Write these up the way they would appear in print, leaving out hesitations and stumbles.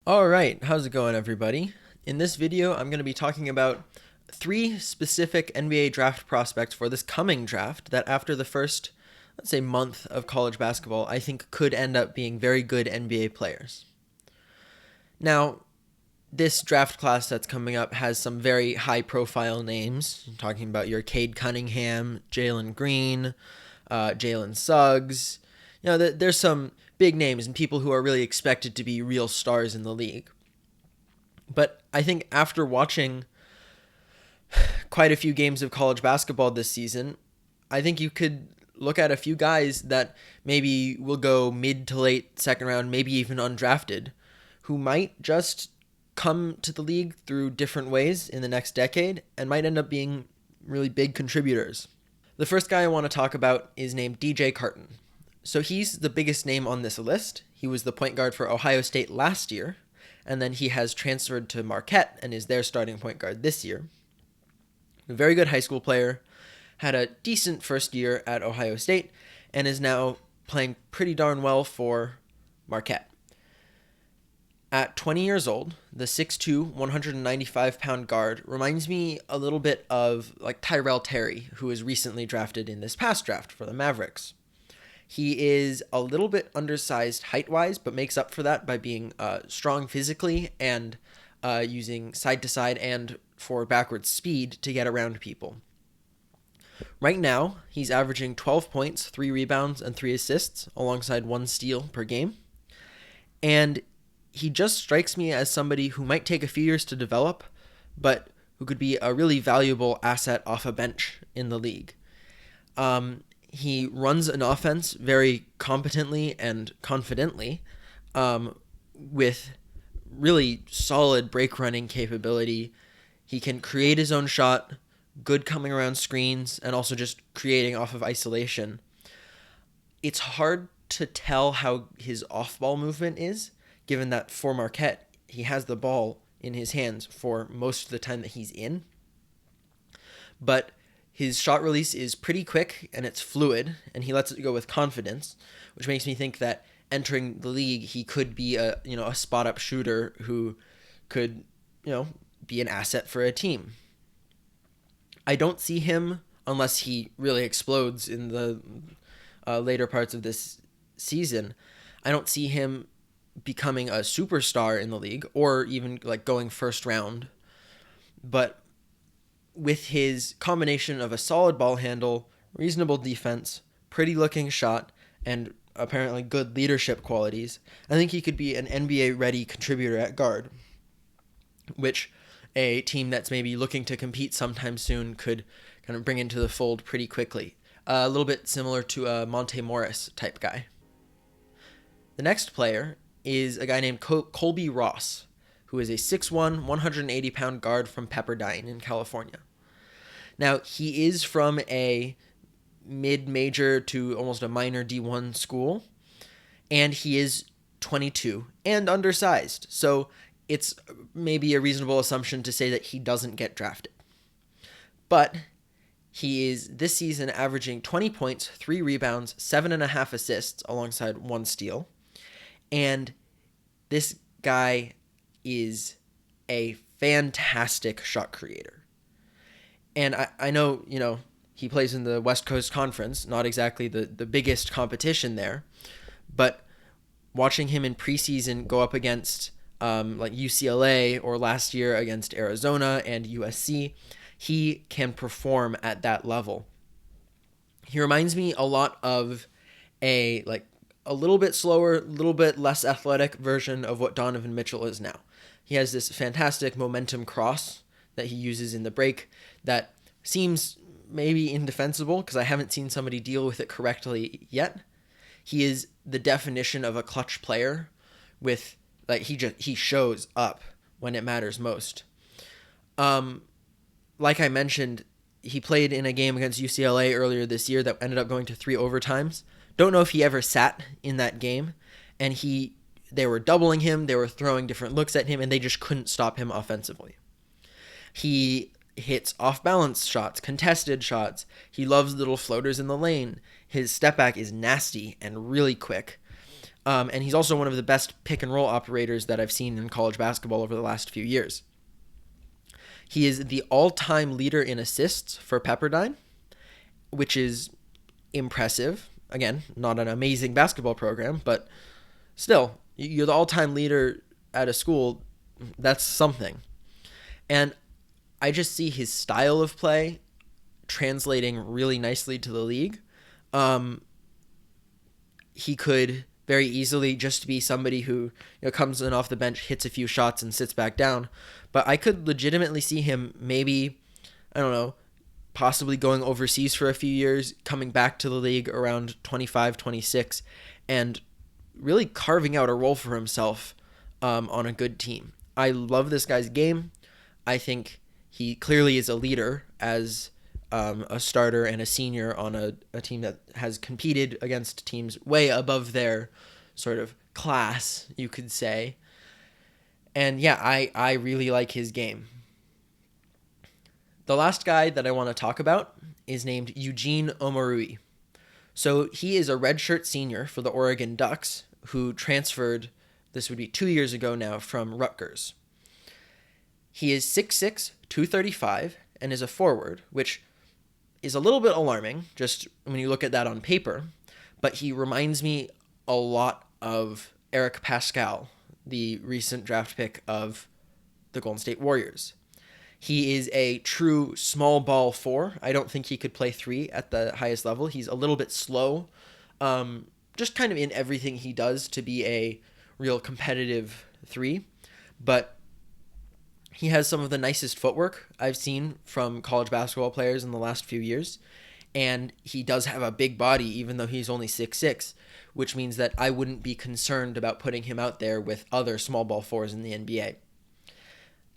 Alright, how's it going everybody? In this video, I'm going to be talking about three specific NBA draft prospects for this coming draft that after the first, let's say, month of college basketball, I think could end up being very good NBA players. Now, this draft class that's coming up has some very high-profile names. I'm talking about your Cade Cunningham, Jalen Green, Jalen Suggs. There's some big names and people who are really expected to be real stars in the league. But I think after watching quite a few games of college basketball this season, I think you could look at a few guys that maybe will go mid to late second round, maybe even undrafted, who might just come to the league through different ways in the next decade and might end up being really big contributors. The first guy I want to talk about is named DJ Carton. So he's the biggest name on this list. He was the point guard for Ohio State last year, and then he has transferred to Marquette and is their starting point guard this year. A very good high school player, had a decent first year at Ohio State, and is now playing pretty darn well for Marquette. At 20 years old, the 6'2", 195-pound guard reminds me a little bit of like Tyrell Terry, who was recently drafted in this past draft for the Mavericks. He is a little bit undersized height-wise, but makes up for that by being strong physically and using side-to-side and forward-backwards speed to get around people. Right now, he's averaging 12 points, 3 rebounds, and 3 assists, alongside 1 steal per game. And he just strikes me as somebody who might take a few years to develop, but who could be a really valuable asset off a bench in the league. He runs an offense very competently and confidently, with really solid break running capability. He can create his own shot, good coming around screens, and also just creating off of isolation. It's hard to tell how his off-ball movement is, given that for Marquette, he has the ball in his hands for most of the time that he's in. But his shot release is pretty quick and it's fluid, and he lets it go with confidence, which makes me think that entering the league, he could be a spot-up shooter who could, be an asset for a team. I don't see him, unless he really explodes in the later parts of this season, I don't see him becoming a superstar in the league or even like going first round. But with his combination of a solid ball handle, reasonable defense, pretty looking shot, and apparently good leadership qualities, I think he could be an NBA-ready contributor at guard, which a team that's maybe looking to compete sometime soon could kind of bring into the fold pretty quickly. A little bit similar to a Monte Morris type guy. The next player is a guy named Colby Ross, who is a 6'1", 180-pound guard from Pepperdine in California. Now, he is from a mid-major to almost a minor D1 school, and he is 22 and undersized, so it's maybe a reasonable assumption to say that he doesn't get drafted. But he is this season averaging 20 points, 3 rebounds, 7.5 assists alongside 1 steal, and this guy is a fantastic shot creator. And I know, he plays in the West Coast Conference, not exactly the biggest competition there, but watching him in preseason go up against like UCLA or last year against Arizona and USC, he can perform at that level. He reminds me a lot of a little bit slower, a little bit less athletic version of what Donovan Mitchell is now. He has this fantastic momentum cross that he uses in the break that seems maybe indefensible because I haven't seen somebody deal with it correctly yet. He is the definition of a clutch player with he shows up when it matters most. Like I mentioned, he played in a game against UCLA earlier this year that ended up going to 3 overtimes. Don't know if he ever sat in that game, and they were doubling him, they were throwing different looks at him, and they just couldn't stop him offensively. He hits off-balance shots, contested shots. He loves little floaters in the lane. His step back is nasty and really quick. And he's also one of the best pick and roll operators that I've seen in college basketball over the last few years. He is the all-time leader in assists for Pepperdine, which is impressive. Again, not an amazing basketball program, but still, you're the all-time leader at a school. That's something. And I just see his style of play translating really nicely to the league. He could very easily just be somebody who comes in off the bench, hits a few shots, and sits back down. But I could legitimately see him maybe, I don't know, possibly going overseas for a few years, coming back to the league around 25, 26, and really carving out a role for himself on a good team. I love this guy's game. I think he clearly is a leader as a starter and a senior on a team that has competed against teams way above their sort of class, you could say. And yeah, I really like his game. The last guy that I want to talk about is named Eugene Omoru. So he is a redshirt senior for the Oregon Ducks who transferred, this would be 2 years ago now, from Rutgers. He is 6'6", 235, and is a forward, which is a little bit alarming just when you look at that on paper, but he reminds me a lot of Eric Pascal, the recent draft pick of the Golden State Warriors. He is a true small ball 4. I don't think he could play 3 at the highest level. He's a little bit slow, just kind of in everything he does to be a real competitive 3, but he has some of the nicest footwork I've seen from college basketball players in the last few years, and he does have a big body even though he's only 6'6", which means that I wouldn't be concerned about putting him out there with other small ball 4s in the NBA.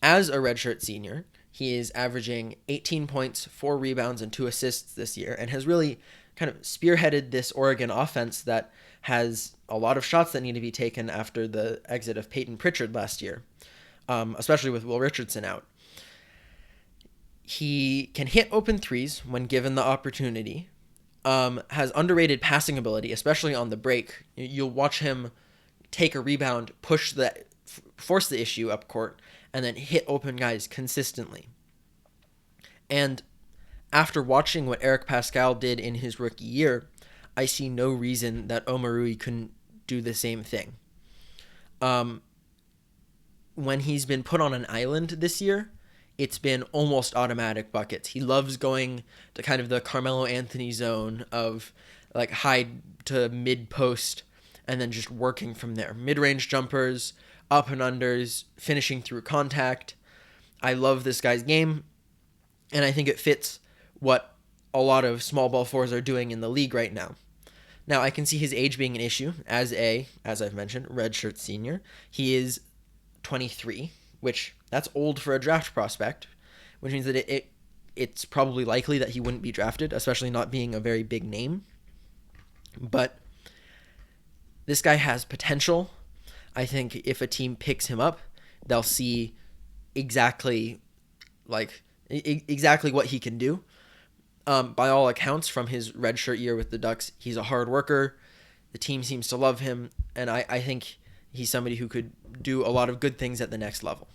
As a redshirt senior, he is averaging 18 points, 4 rebounds, and 2 assists this year, and has really kind of spearheaded this Oregon offense that has a lot of shots that need to be taken after the exit of Peyton Pritchard last year, especially with Will Richardson out. He can hit open threes when given the opportunity, has underrated passing ability, especially on the break. You'll watch him take a rebound, force the issue up court, and then hit open guys consistently. And after watching what Eric Pascal did in his rookie year, I see no reason that Omoru couldn't do the same thing. When he's been put on an island this year, it's been almost automatic buckets. He loves going to kind of the Carmelo Anthony zone of like high to mid post and then just working from there. Mid-range jumpers, up and unders, finishing through contact. I love this guy's game, and I think it fits what a lot of small ball 4s are doing in the league right now. Now, I can see his age being an issue as I've mentioned, redshirt senior. He is 23, which that's old for a draft prospect, which means that it's probably likely that he wouldn't be drafted, especially not being a very big name. But this guy has potential. I think if a team picks him up, they'll see exactly what he can do. By all accounts, from his redshirt year with the Ducks, he's a hard worker. The team seems to love him, and I think he's somebody who could do a lot of good things at the next level.